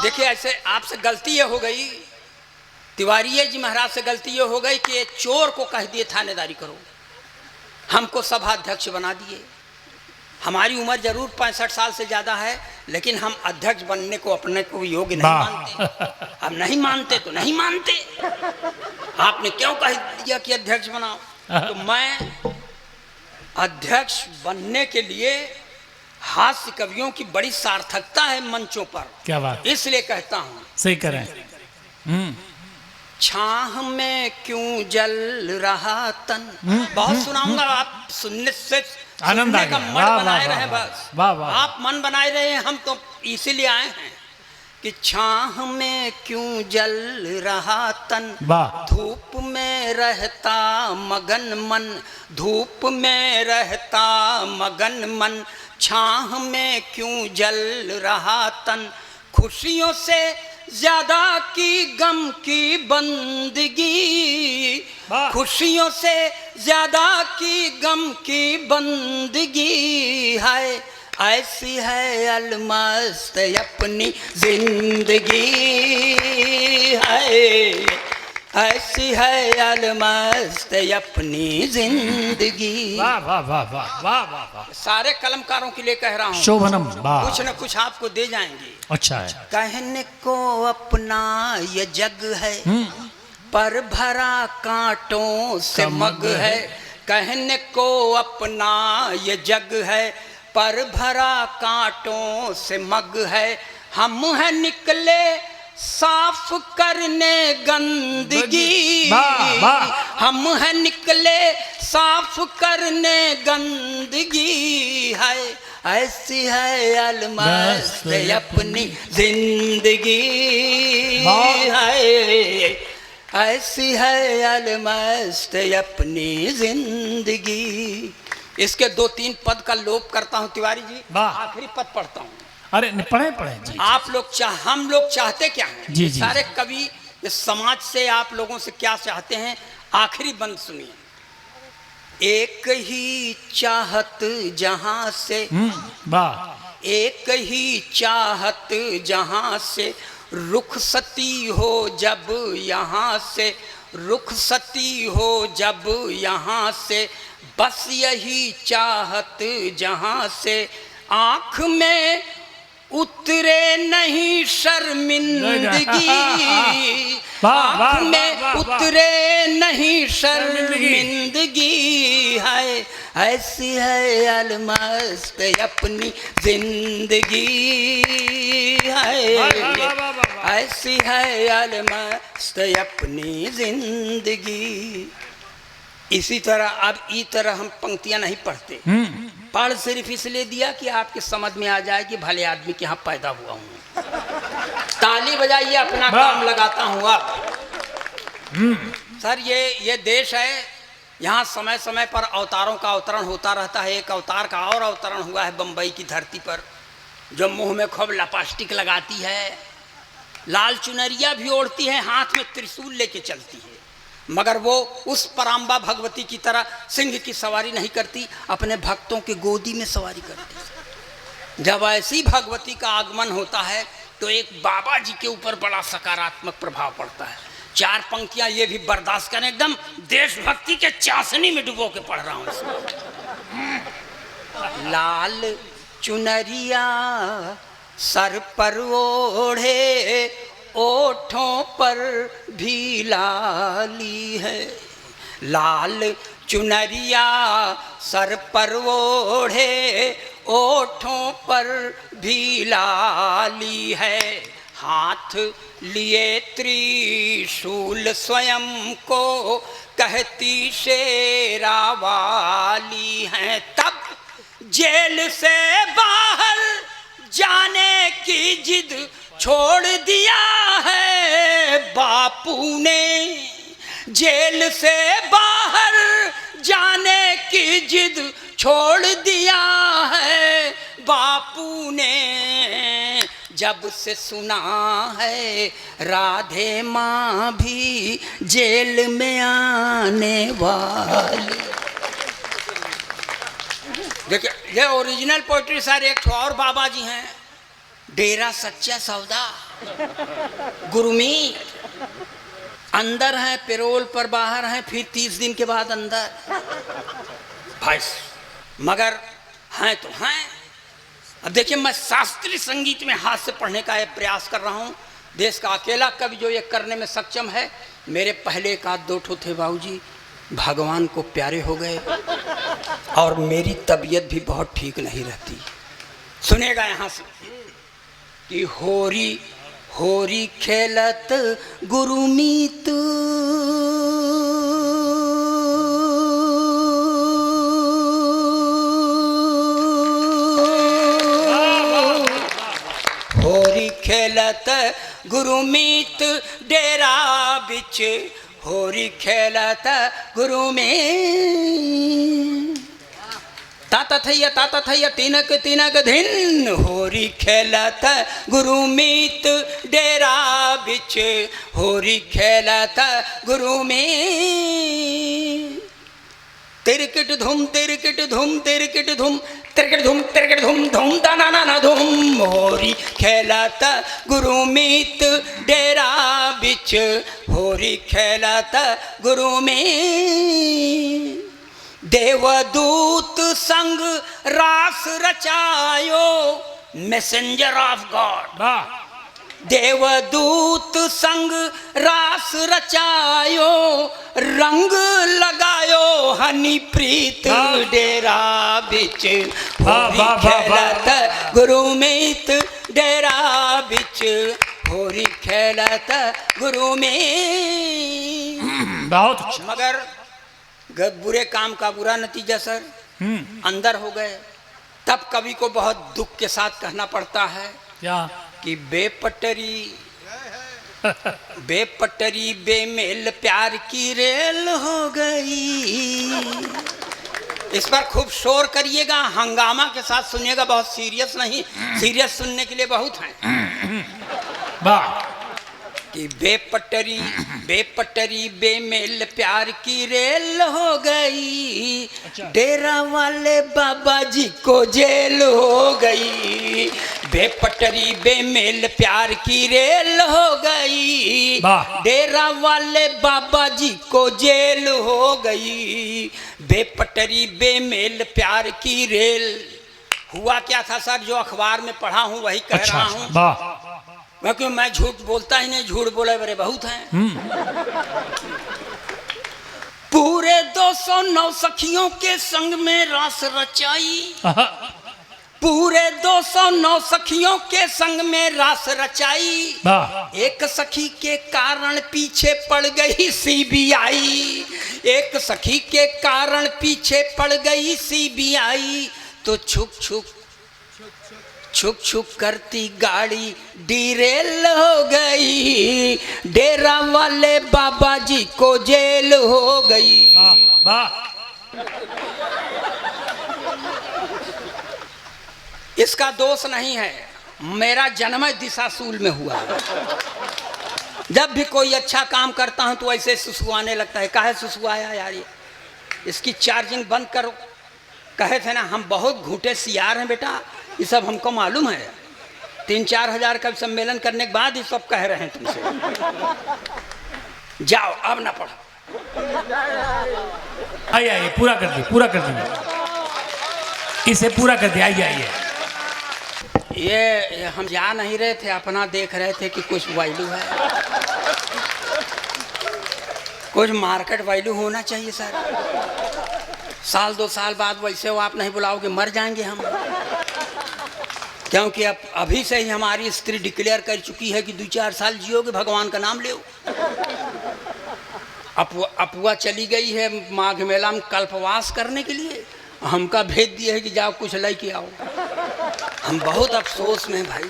देखिए ऐसे आपसे गलती ये हो गई, तिवारी जी महाराज से गलती ये हो गई कि चोर को कह दिए थानेदारी करो, हमको सभाध्यक्ष बना दिए। हमारी उम्र जरूर 65 साल से ज़्यादा है, लेकिन हम अध्यक्ष बनने को अपने को योग्य नहीं मानते। हम नहीं मानते तो नहीं मानते। आपने क्यों कह दिया कि अध्यक्ष बनाओ? तो मैं अध्यक्ष बनने के लिए हास्य कवियों की बड़ी सार्थकता है मंचों पर। क्या बात, इसलिए कहता हूँ। सही करें। छाह में क्यों जल रहा तन, बहुत सुनाऊंगा, आप सुनने से आनंद आ का गया। मन वाह, बनाए वाह, रहे। वाह, बस वाह, वाह। आप मन बनाए रहे हैं, हम तो इसीलिए आए हैं कि छाह में क्यों जल रहा तन, वाह। धूप में रहता मगन मन, धूप में रहता मगन मन, छाह में क्यों जल रहा तन, खुशियों से ज्यादा की गम की बंदगी, खुशियों से ज्यादा की गम की बंदगी है, ऐसी है अलमस्त अपनी जिंदगी है, ऐसी है अलमस्त अपनी जिंदगी। वाह वाह वाह वाह वाह वाह वाह। सारे कलमकारों के लिए कह रहा हूँ, शोभनम। वाह, कुछ न कुछ आपको दे जाएंगे। अच्छा है। कहने को अपना ये जग है, पर भरा कांटों से मग है, कहने को अपना ये जग है, पर भरा कांटों से मग है, हम हैं निकले साफ करने गंदगी, हम हैं निकले साफ करने गंदगी है, ऐसी है अलमस्त अपनी जिंदगी है, ऐसी है अलमस्त अपनी जिंदगी। इसके 2-3 पद का लोप करता हूँ तिवारी जी, आखिरी पद पढ़ता हूँ। अरे पढ़े पढ़े जी। आप लोग हम लोग चाहते क्या हैं? जी, जी, सारे कवि इस समाज से आप लोगों से क्या चाहते हैं? आखिरी बंद सुनिए। एक ही चाहत जहां से, वाह, एक ही चाहत जहां से, रुखसती हो जब यहाँ से, रुखसती हो जब यहाँ से, बस यही चाहत जहां से, आँख में उतरे नहीं शर्मिंदगी, आँख में उतरे नहीं शर्मिंदगी है, ऐसी है अलमस्त अपनी जिंदगी है, ऐसी है अलमस्त अपनी जिंदगी। इसी तरह अब ई तरह हम पंक्तियां नहीं पढ़ते, पढ़ सिर्फ इसलिए दिया कि आपके समझ में आ जाए कि भले आदमी के यहाँ पैदा हुआ हूँ। ताली बजाइए, अपना काम लगाता हूँ। अब सर ये देश है, यहाँ समय समय पर अवतारों का अवतरण होता रहता है। एक अवतार का और अवतरण हुआ है बम्बई की धरती पर, जो मुंह में खूब लपास्टिक लगाती है, लाल चुनरिया भी ओढ़ती है, हाथ में त्रिशूल लेके चलती है, मगर वो उस पराम्बा भगवती की तरह सिंह की सवारी नहीं करती, अपने भक्तों के गोदी में सवारी करती। जब ऐसी भगवती का आगमन होता है तो एक बाबा जी के ऊपर बड़ा सकारात्मक प्रभाव पड़ता है। 4 पंक्तियां ये भी बर्दाश्त करें, एकदम देशभक्ति के चाशनी में डुबो के पढ़ रहा हूँ इसको। लाल चुनरिया सर पर ओढ़े, ओठों पर भी लाली है, लाल चुनरिया सर पर ओढ़े, ओठों पर भी लाली है, हाथ लिए त्रिशूल स्वयं को कहती शेरा वाली है। तब जेल से बाहर जाने की जिद छोड़ दिया है बापू ने, जेल से बाहर जाने की जिद छोड़ दिया है बापू ने, जब से सुना है राधे माँ भी जेल में आने वाली। देखिए ये ओरिजिनल पोइट्री सर। एक और बाबा जी हैं डेरा सच्चा सौदा, गुरमीत। अंदर है पेरोल पर, बाहर है फिर 30 दिन के बाद अंदर। भाई मगर हैं तो हैं। अब देखिए, मैं शास्त्रीय संगीत में हाथ से पढ़ने का ये प्रयास कर रहा हूँ। देश का अकेला कवि जो ये करने में सक्षम है। मेरे पहले एक आध दो ठो थे बाबूजी, भगवान को प्यारे हो गए और मेरी तबीयत भी बहुत ठीक नहीं रहती। सुनेगा यहाँ से कि होरी होरी खेलत गुरुमीत, होरी खेलत गुरुमीत डेरा बिच, होरी खेलत गुरुमीत। ताता थैया तिनक तिनक धिन, होरी खेलत गुरुमीत डेरा बिच, होरी खेलत गुरुमीत। तिरकिट धूम तिरकिट धूम तिरकिट धूम तिरकिट धूम तिरकिट धूम धूम दाना ना धूम, होरी खेलत गुरुमीत डेरा बिच, होरी खेलत गुरुमीत। देवदूत संग रास रचायो, मैसेंजर ऑफ गॉड। देवदूत संग रास रचायो, रंग लगायो हनी प्रीत डेरा बिच, होरी खेलत गुरुमीत डेरा बिच, होरी खेलत गुरुमीत। बहुत अच्छा। मगर बुरे काम का बुरा नतीजा सर, अंदर हो गए। तब कवि को बहुत दुख के साथ कहना पड़ता है क्या कि बेपटरी बेपटरी बेमेल प्यार की रेल हो गई। इस पर खूब शोर करिएगा, हंगामा के साथ सुनिएगा, बहुत सीरियस नहीं, सीरियस सुनने के लिए बहुत हैं। वाह। कि बेपटरी बेपटरी बेमेल प्यार की रेल हो गई, डेरा वाले बाबा जी को जेल हो गई। बेपटरी बेमेल प्यार की रेल हो गई, डेरा वाले बाबा जी को जेल हो गई। बेपटरी बेमेल प्यार की रेल। हुआ क्या था सर, जो अखबार में पढ़ा हूँ वही कह रहा हूँ, क्योंकि मैं झूठ बोलता ही नहीं, झूठ बोले बड़े बहुत हैं। पूरे 209 सखियों के संग में रास रचाई, पूरे 209 सखियों के संग में रास रचाई। एक सखी के कारण पीछे पड़ गई सीबीआई, एक सखी के कारण पीछे पड़ गई सीबीआई। तो छुक छुक छुक छुक करती गाड़ी डीरेल हो गई, डेरा वाले बाबा जी को जेल हो गई। इसका दोष नहीं है, मेरा जन्म दिशाशूल में हुआ है। जब भी कोई अच्छा काम करता हूं तो ऐसे सुसुआने लगता है। काहे सुसुआया यार, ये इसकी चार्जिंग बंद करो। कहे थे ना हम बहुत घूटे सियार हैं बेटा, ये सब हमको मालूम है। 3-4 हजार का सम्मेलन करने के बाद ये सब कह रहे हैं तुमसे। जाओ अब ना पढ़ो। आइए पूरा कर दिए, पूरा कर दिए, इसे पूरा कर दिया। आइए ये हम जा नहीं रहे थे, अपना देख रहे थे कि कुछ वैल्यू है, कुछ मार्केट वैल्यू होना चाहिए सर। साल 2 साल बाद वैसे वो आप नहीं बुलाओगे, मर जाएंगे हम। क्योंकि अब अभी से ही हमारी स्त्री डिक्लेयर कर चुकी है कि 2-4 साल जियोगे, भगवान का नाम लो। अपुआ चली गई है माघ मेला में कल्पवास करने के लिए, हमका भेज दिया है कि जाओ कुछ लेके आओ। हम बहुत अफसोस में भाई।